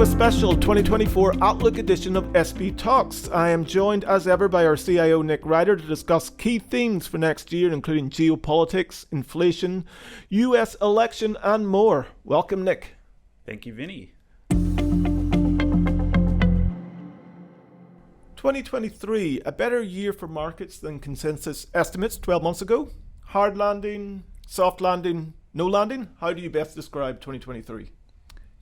to a special 2024 Outlook edition of SB Talks. I am joined as ever by our CIO Nick Ryder to discuss key themes for next year, including geopolitics, inflation, US election, and more. Welcome, Nick. Thank you, Vinny. 2023, a better year for markets than consensus estimates 12 months ago. Hard landing, soft landing, no landing? How do you best describe 2023?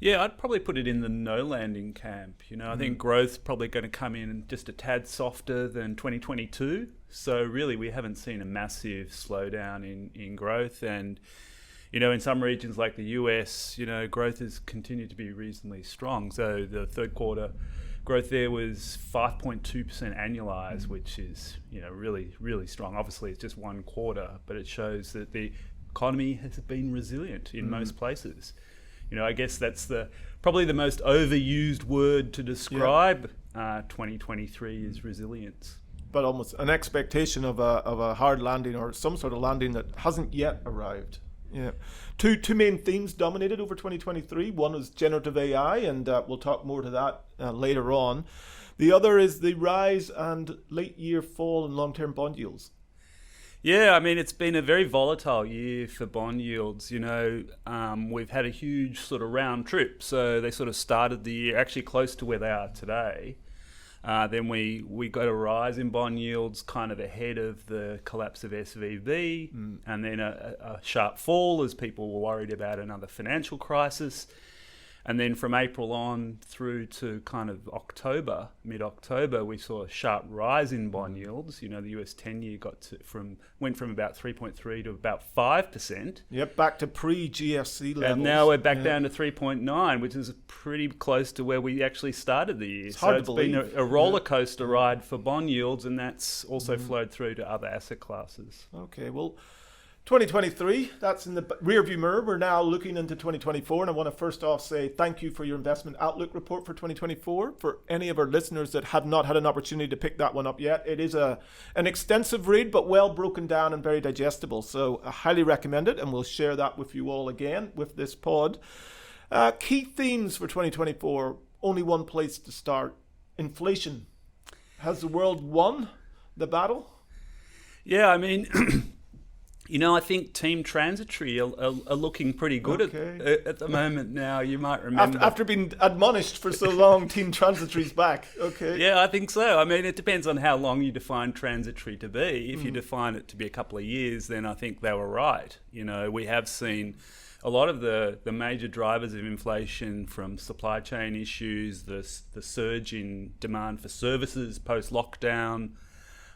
Yeah, I'd probably put it in the no landing camp. I think growth's probably going to come in just a tad softer than 2022. So really, we haven't seen a massive slowdown in growth. And, in some regions like the US, growth has continued to be reasonably strong. So the third quarter growth there was 5.2% annualized, which is, really, really strong. Obviously, it's just one quarter, but it shows that the economy has been resilient in most places. I guess that's probably the most overused word to describe 2023 is resilience. But almost an expectation of a hard landing or some sort of landing that hasn't yet arrived. Yeah, two main themes dominated over 2023. One is generative AI, and we'll talk more to that later on. The other is the rise and late year fall in long-term bond yields. Yeah, it's been a very volatile year for bond yields. We've had a huge sort of round trip. So they sort of started the year actually close to where they are today. Then we got a rise in bond yields kind of ahead of the collapse of SVB, and then a sharp fall as people were worried about another financial crisis. And then from April on through to kind of October, mid-October, we saw a sharp rise in bond yields. The US 10-year went from about 3.3 to about 5%. Yep, back to pre-GFC levels. And now we're back down to 3.9, which is pretty close to where we actually started the year. It's hard to believe. Been a roller coaster ride for bond yields, and that's also flowed through to other asset classes. Okay, well, 2023, that's in the rearview mirror. We're now looking into 2024, and I want to first off say thank you for your investment outlook report for 2024. For any of our listeners that have not had an opportunity to pick that one up yet, it is an extensive read, but well broken down and very digestible. So I highly recommend it, and we'll share that with you all again with this pod. Key themes for 2024, only one place to start. Inflation. Has the world won the battle? Yeah, I think Team Transitory are looking pretty good at the moment now. You might remember. After being admonished for so long, Team Transitory's back. Okay. Yeah, I think so. It depends on how long you define transitory to be. If you define it to be a couple of years, then I think they were right. We have seen a lot of the major drivers of inflation, from supply chain issues, the surge in demand for services post-lockdown,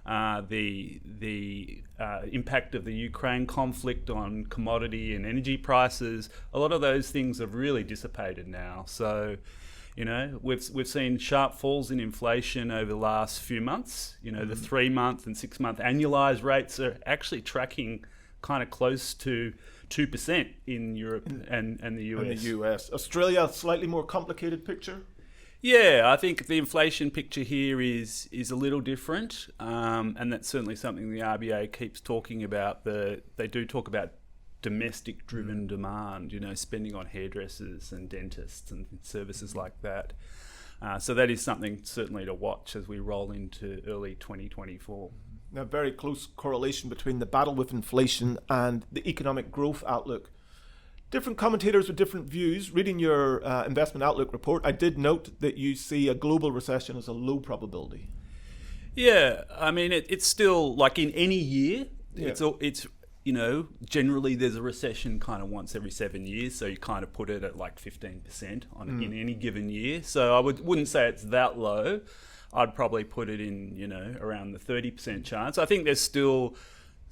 the impact of the Ukraine conflict on commodity and energy prices. A lot of those things have really dissipated now. So, we've seen sharp falls in inflation over the last few months. The 3-month and 6-month annualized rates are actually tracking kind of close to 2% in Europe and the US. And the US. Australia, a slightly more complicated picture? Yeah, I think the inflation picture here is a little different, and that's certainly something the RBA keeps talking about. They do talk about domestic-driven demand, spending on hairdressers and dentists and services like that. So that is something certainly to watch as we roll into early 2024. Now, very close correlation between the battle with inflation and the economic growth outlook. Different commentators with different views. Reading your investment outlook report, I did note that you see a global recession as a low probability. Yeah, it's still, like in any year, it's generally there's a recession kind of once every 7 years, so you kind of put it at like 15% in any given year. So I wouldn't say it's that low. I'd probably put it in, around the 30% chance. I think there's still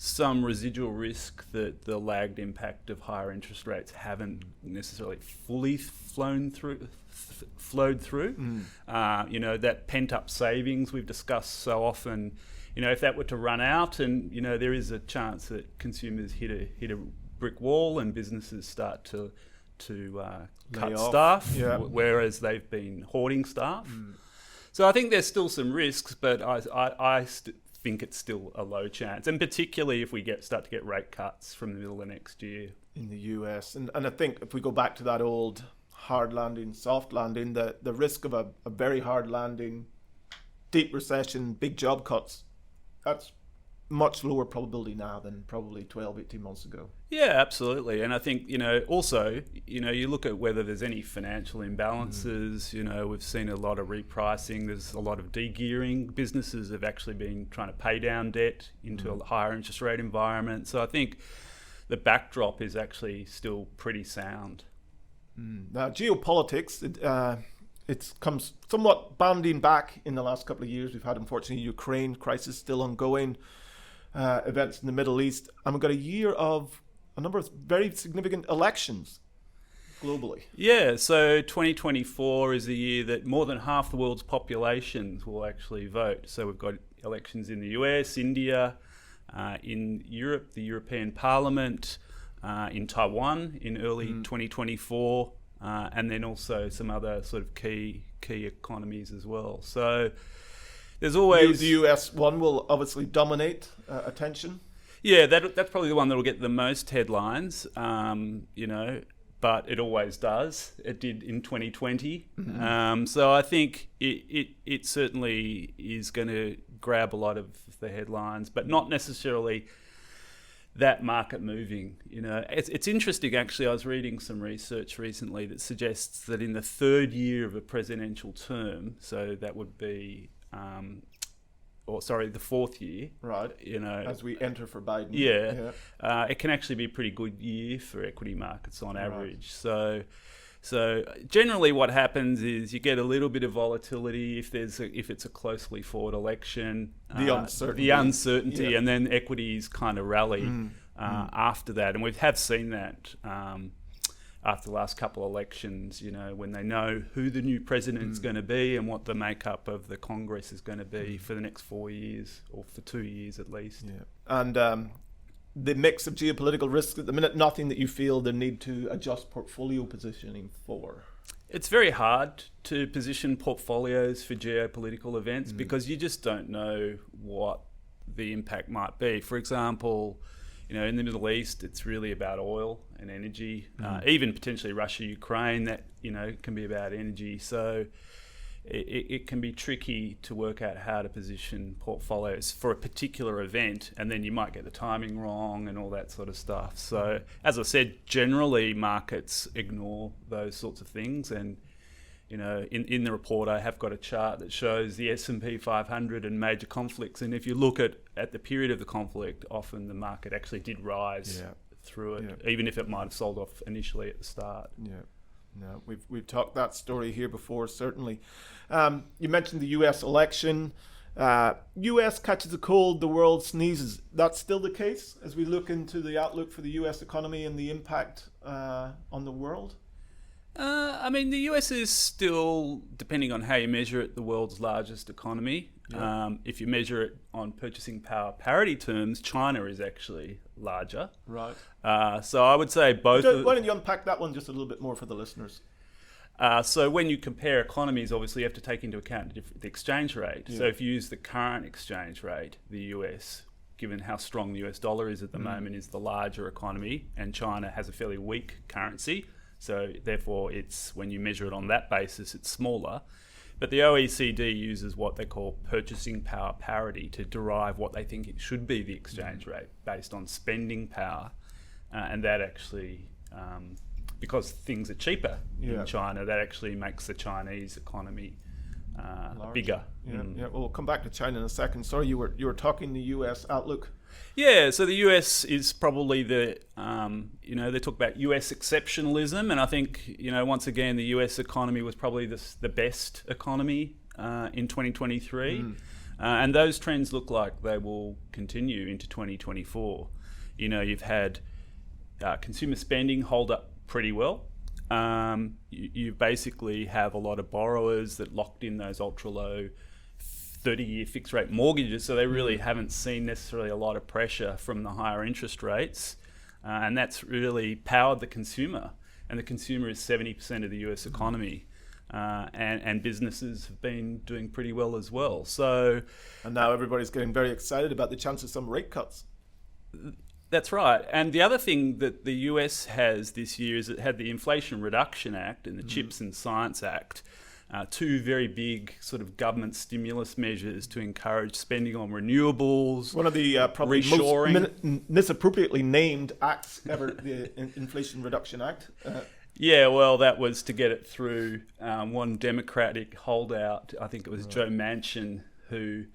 some residual risk that the lagged impact of higher interest rates haven't necessarily fully flowed through. That pent-up savings we've discussed so often, if that were to run out, and there is a chance that consumers hit a brick wall and businesses start to cut staff, whereas they've been hoarding staff. So I think there's still some risks, but I think it's still a low chance, and particularly if we start to get rate cuts from the middle of next year in the US. And I think if we go back to that old hard landing, soft landing, the risk of a very hard landing, deep recession, big job cuts, that's much lower probability now than probably 12, 18 months ago. Yeah, absolutely. And I think, also, you look at whether there's any financial imbalances, we've seen a lot of repricing, there's a lot of de-gearing. Businesses have actually been trying to pay down debt into a higher interest rate environment. So I think the backdrop is actually still pretty sound. Now, geopolitics, it's come somewhat bounding back in the last couple of years. We've had, unfortunately, Ukraine crisis still ongoing, events in the Middle East, and we've got a year of a number of very significant elections globally. Yeah, so 2024 is the year that more than half the world's population will actually vote. So we've got elections in the US, India, in Europe, the European Parliament, in Taiwan in early 2024, and then also some other sort of key economies as well. So there's always... The US one will obviously dominate attention. Yeah, that's probably the one that will get the most headlines, but it always does. It did in 2020. So I think it certainly is going to grab a lot of the headlines, but not necessarily that market moving. It's interesting, actually. I was reading some research recently that suggests that in the third year of a presidential term, so that would be the fourth year, right? As we enter for Biden, it can actually be a pretty good year for equity markets on average. Right. So generally, what happens is you get a little bit of volatility if it's a closely fought election, the uncertainty, and then equities kind of rally after that, and we have seen that. After the last couple of elections, when they know who the new president's going to be and what the makeup of the Congress is going to be for the next 4 years, or for 2 years at least. Yeah. And the mix of geopolitical risks at the minute, nothing that you feel the need to adjust portfolio positioning for? It's very hard to position portfolios for geopolitical events because you just don't know what the impact might be. For example, in the Middle East, it's really about oil and energy, even potentially Russia, Ukraine, that, can be about energy. So it can be tricky to work out how to position portfolios for a particular event, and then you might get the timing wrong and all that sort of stuff. So as I said, generally markets ignore those sorts of things. And in the report, I have got a chart that shows the S&P 500 and major conflicts. And if you look at the period of the conflict, often the market actually did rise through it, even if it might have sold off initially at the start. Yeah, no, we've talked that story here before, certainly. You mentioned the U.S. election. U.S. catches a cold, the world sneezes. That's still the case as we look into the outlook for the U.S. economy and the impact on the world? The US is still, depending on how you measure it, the world's largest economy. Yeah. If you measure it on purchasing power parity terms, China is actually larger. Right. So I would say both. Why don't you unpack that one just a little bit more for the listeners? So when you compare economies, obviously you have to take into account the exchange rate. Yeah. So if you use the current exchange rate, the US, given how strong the US dollar is at the moment, is the larger economy, and China has a fairly weak currency. So therefore, when you measure it on that basis, it's smaller. But the OECD uses what they call purchasing power parity to derive what they think it should be the exchange rate based on spending power. And that actually, because things are cheaper in China, that actually makes the Chinese economy bigger. Yeah, we'll come back to China in a second. Sorry, you were talking the US outlook. Yeah, so the US is probably they talk about US exceptionalism, and I think, once again, the US economy was probably the best economy in 2023. And those trends look like they will continue into 2024. You've had consumer spending hold up pretty well. You basically have a lot of borrowers that locked in those ultra-low 30-year fixed rate mortgages, so they really haven't seen necessarily a lot of pressure from the higher interest rates, and that's really powered the consumer, and the consumer is 70% of the US economy, and businesses have been doing pretty well as well. So, and now everybody's getting very excited about the chance of some rate cuts. That's right. And the other thing that the US has this year is it had the Inflation Reduction Act and the Chips and Science Act, two very big sort of government stimulus measures to encourage spending on renewables. One of the probably reshoring. most misappropriately named acts ever, the Inflation Reduction Act. Yeah, well, that was to get it through one Democratic holdout. I think it was Joe Manchin who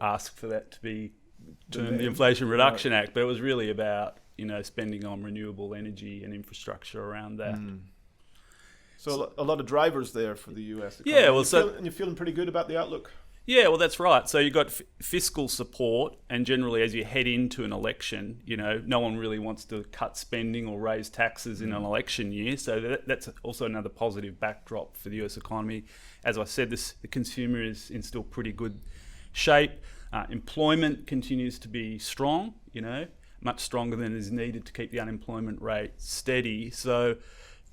asked for that to be termed the Inflation Reduction Act, but it was really about spending on renewable energy and infrastructure around that. So a lot of drivers there for the US economy. Yeah, well, and you're feeling pretty good about the outlook. Yeah, well, that's right. So you've got fiscal support, and generally as you head into an election, no one really wants to cut spending or raise taxes in an election year. So that's also another positive backdrop for the US economy. As I said, the consumer is in still pretty good shape. Employment continues to be strong, much stronger than is needed to keep the unemployment rate steady. So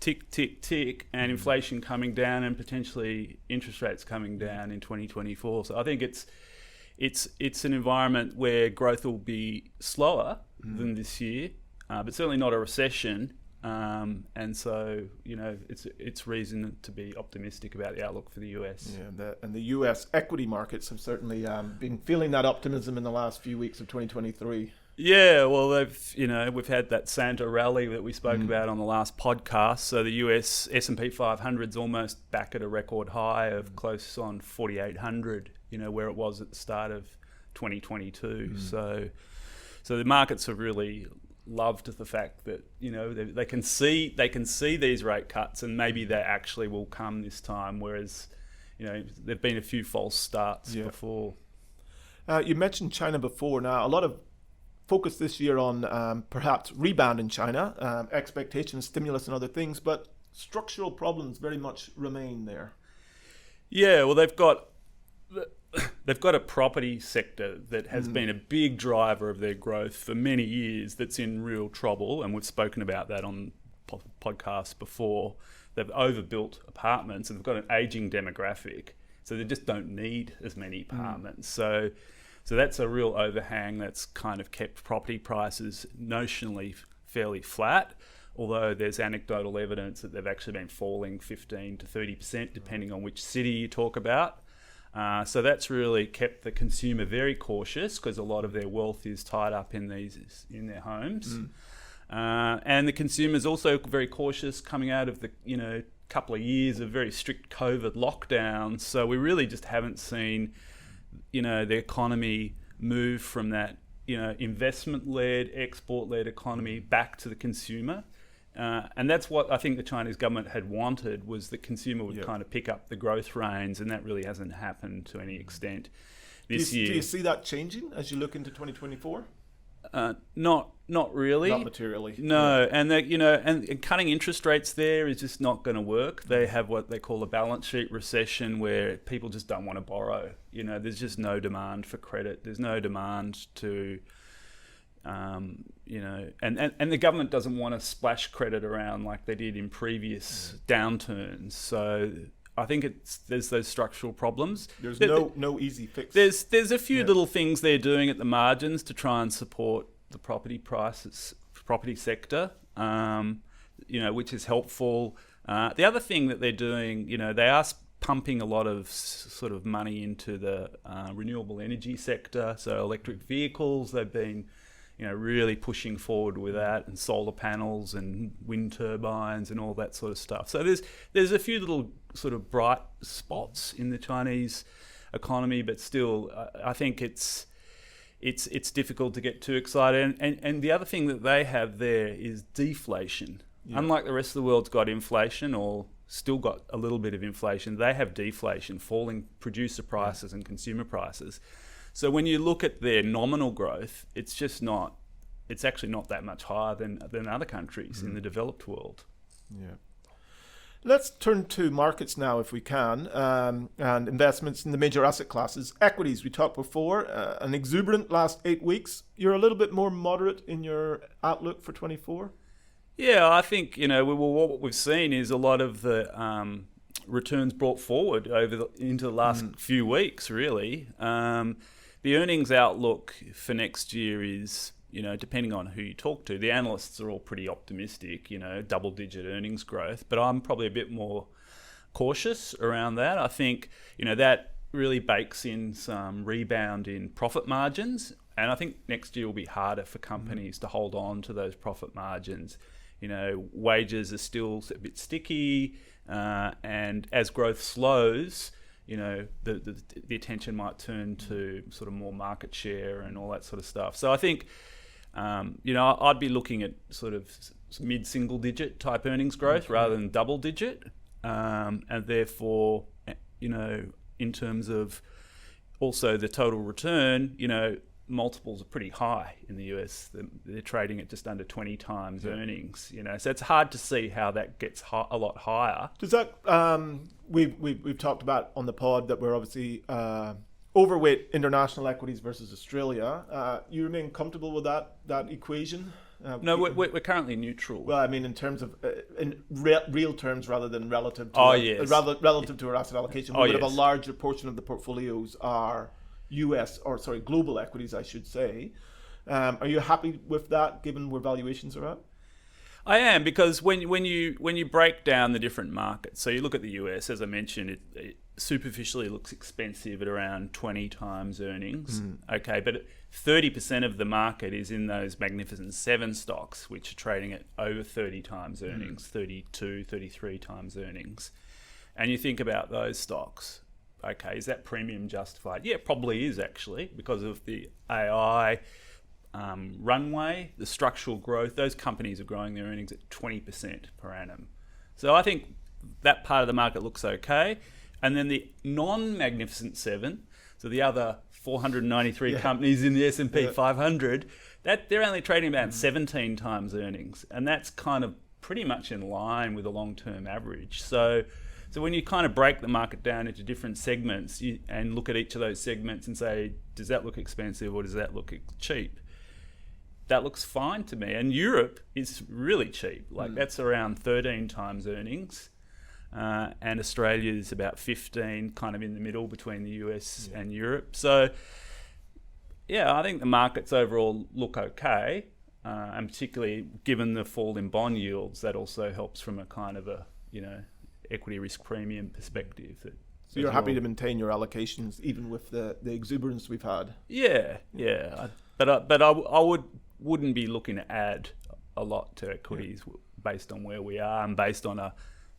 tick, tick, tick, and inflation coming down and potentially interest rates coming down in 2024. So I think it's an environment where growth will be slower than this year, but certainly not a recession. And so, it's reason to be optimistic about the outlook for the US. Yeah, and the US equity markets have certainly been feeling that optimism in the last few weeks of 2023. Yeah, well, we've had that Santa rally that we spoke about on the last podcast. So the US S&P 500's almost back at a record high of close on 4,800, where it was at the start of 2022. So the markets have really loved the fact that they can see these rate cuts, and maybe they actually will come this time. Whereas there've been a few false starts before. You mentioned China before. Now a lot of focus this year on perhaps rebound in China, expectations, stimulus, and other things, but structural problems very much remain there. Yeah, well, they've got a property sector that has been a big driver of their growth for many years that's in real trouble, and we've spoken about that on podcasts before. They've overbuilt apartments, and they've got an aging demographic, so they just don't need as many apartments. So that's a real overhang that's kind of kept property prices notionally fairly flat, although there's anecdotal evidence that they've actually been falling 15 to 30% depending on which city you talk about. So that's really kept the consumer very cautious because a lot of their wealth is tied up in their homes. And the consumer's also very cautious coming out of the couple of years of very strict COVID lockdowns. So we really just haven't seen the economy move from that investment-led, export-led economy back to the consumer. And that's what I think the Chinese government had wanted, was the consumer would kind of pick up the growth reins, and that really hasn't happened to any extent this year. Do you see that changing as you look into 2024? Not really. Not materially. No, and and cutting interest rates there is just not going to work. They have what they call a balance sheet recession, where people just don't want to borrow. There's just no demand for credit. There's no demand to, and the government doesn't want to splash credit around like they did in previous downturns. So I think there's those structural problems. There's no easy fix. There's a few little things they're doing at the margins to try and support the property sector, which is helpful. The other thing that they're doing, they are pumping a lot of sort of money into the renewable energy sector. So electric vehicles, they've been really pushing forward with that, and solar panels and wind turbines and all that sort of stuff. So there's a few little sort of bright spots in the Chinese economy, but still, I think it's difficult to get too excited. And the other thing that they have there is deflation. Yeah. Unlike the rest of the world's got inflation, or still got a little bit of inflation, they have deflation, falling producer prices and consumer prices. So when you look at their nominal growth, it's actually not that much higher than other countries in the developed world. Yeah. Let's turn to markets now, if we can, and investments in the major asset classes. Equities, we talked before, an exuberant last 8 weeks. You're a little bit more moderate in your outlook for 24? Yeah, I think, what we've seen is a lot of the returns brought forward into the last few weeks, really. the earnings outlook for next year is, depending on who you talk to, the analysts are all pretty optimistic, double-digit earnings growth. But I'm probably a bit more cautious around that. I think, that really bakes in some rebound in profit margins. And I think next year will be harder for companies to hold on to those profit margins. Wages are still a bit sticky. And as growth slows, the attention might turn to sort of more market share and all that sort of stuff. So I think, I'd be looking at sort of mid-single digit type earnings growth rather than double digit. And therefore, in terms of also the total return, multiples are pretty high in the US. They're trading at just under 20 times earnings. So it's hard to see how that gets a lot higher. Does that we've talked about on the pod that we're obviously overweight international equities versus Australia. You remain comfortable with that equation? No, we're currently neutral. Well, I mean, in terms of in real terms rather than relative to relative to our asset allocation. We would have a larger portion of the portfolios are global equities, I should say. Are you happy with that, given where valuations are at? I am, because when you break down the different markets, so you look at the US, as I mentioned, it superficially looks expensive at around 20 times earnings. Okay, but 30% of the market is in those Magnificent Seven stocks, which are trading at over 30 times earnings, 32, 33 times earnings. And you think about those stocks. Okay, is that premium justified? Yeah, it probably is, actually, because of the AI runway, the structural growth. Those companies are growing their earnings at 20% per annum. So I think that part of the market looks okay. And then the non-Magnificent Seven, so the other 493 companies in the S&P 500, that they're only trading about 17 times earnings. And that's kind of pretty much in line with the long-term average. So when you kind of break the market down into different segments and look at each of those segments and say, does that look expensive or does that look cheap? That looks fine to me. And Europe is really cheap. Like that's around 13 times earnings. And Australia is about 15, kind of in the middle between the US and Europe. So, I think the markets overall look okay. And particularly given the fall in bond yields, that also helps from a kind of a, equity risk premium perspective. So you're happy to maintain your allocations even with the exuberance we've had? Yeah. But I wouldn't be looking to add a lot to equities based on where we are and based on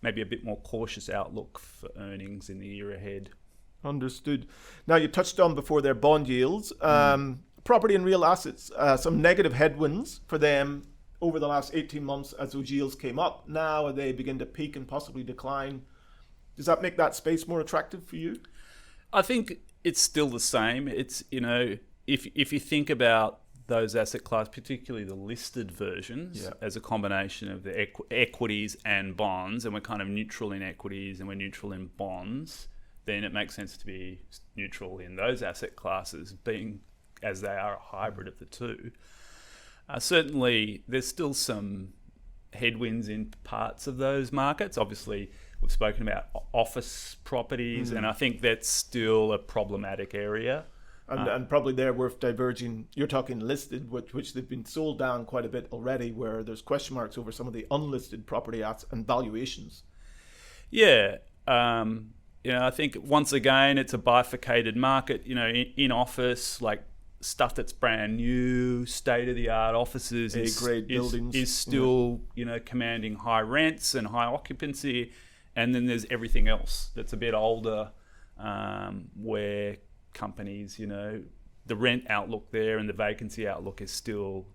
maybe a bit more cautious outlook for earnings in the year ahead. Understood. Now, you touched on before their bond yields. Property and real assets, some negative headwinds for them over the last 18 months as those yields came up. Now they begin to peak and possibly decline. Does that make that space more attractive for you? I think it's still the same. It's, if you think about those asset classes, particularly the listed versions, as a combination of the equities and bonds, and we're kind of neutral in equities and we're neutral in bonds, then it makes sense to be neutral in those asset classes, being as they are a hybrid of the two. Certainly, there's still some headwinds in parts of those markets. Obviously, we've spoken about office properties, and I think that's still a problematic area. And probably they're worth diverging. You're talking listed, which they've been sold down quite a bit already, where there's question marks over some of the unlisted property assets and valuations. Yeah. I think once again, it's a bifurcated market. In office, like stuff that's brand new, state-of-the-art offices A-grade buildings is still, commanding high rents and high occupancy. And then there's everything else that's a bit older, where companies, the rent outlook there and the vacancy outlook is still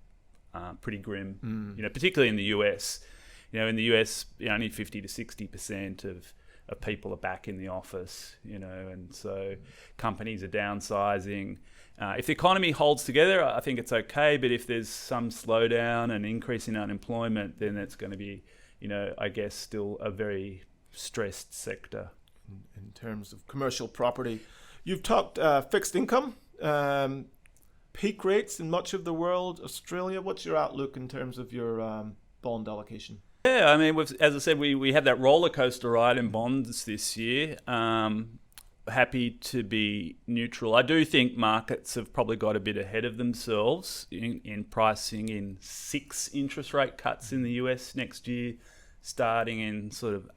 pretty grim. Particularly in the US. In the US, only 50 to 60% of people are back in the office. And so companies are downsizing. If the economy holds together, I think it's okay. But if there's some slowdown and increase in unemployment, then that's going to be, I guess, still a very stressed sector. In terms of commercial property, you've talked fixed income, peak rates in much of the world. Australia, what's your outlook in terms of your bond allocation? Yeah, I mean, as I said, we had that roller coaster ride in bonds this year. happy to be neutral. I do think markets have probably got a bit ahead of themselves in pricing in 6 interest rate cuts in the US next year, starting in sort of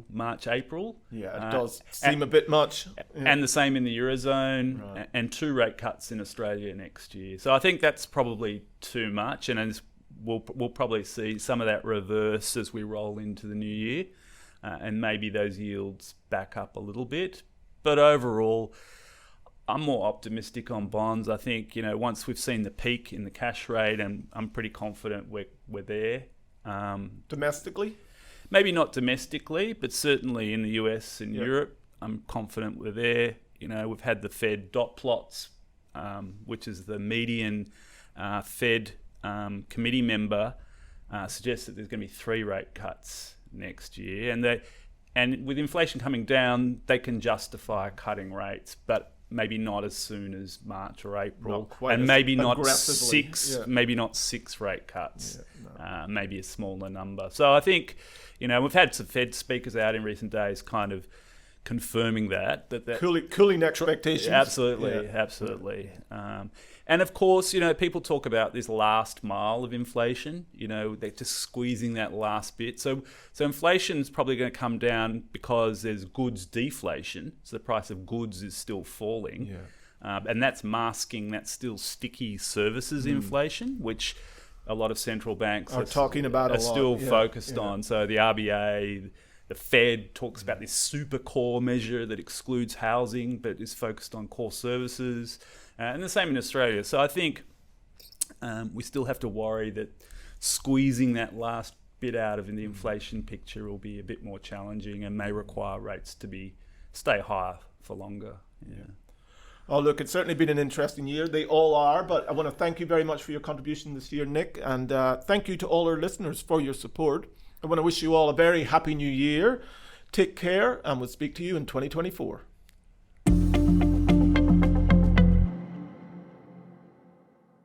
March, April. Yeah, it does seem a bit much. Yeah. And the same in the Eurozone, right. And 2 rate cuts in Australia next year. So I think that's probably too much, and as we'll probably see some of that reverse as we roll into the new year, and maybe those yields back up a little bit. But overall, I'm more optimistic on bonds. I think, once we've seen the peak in the cash rate, and I'm pretty confident we're there. Domestically? Maybe not domestically, but certainly in the US and Europe, I'm confident we're there. We've had the Fed dot plots, which is the median Fed committee member, suggests that there's going to be 3 rate cuts next year. And with inflation coming down, they can justify cutting rates, but maybe not as soon as March or April, and maybe not 6 rate cuts, maybe a smaller number. So I think, we've had some Fed speakers out in recent days kind of confirming that cooling expectations. Absolutely. And of course, people talk about this last mile of inflation. They're just squeezing that last bit. So inflation's probably going to come down because there's goods deflation. So the price of goods is still falling, and that's masking that still sticky services inflation, which a lot of central banks are talking about. Are still focused on. So the RBA. The Fed talks about this super core measure that excludes housing but is focused on core services, and the same in Australia. So I think we still have to worry that squeezing that last bit out of the inflation picture will be a bit more challenging and may require rates to stay higher for longer. Oh, look, it's certainly been an interesting year. They all are, but I want to thank you very much for your contribution this year, Nick, and thank you to all our listeners for your support. I want to wish you all a very happy new year. Take care, and we'll speak to you in 2024.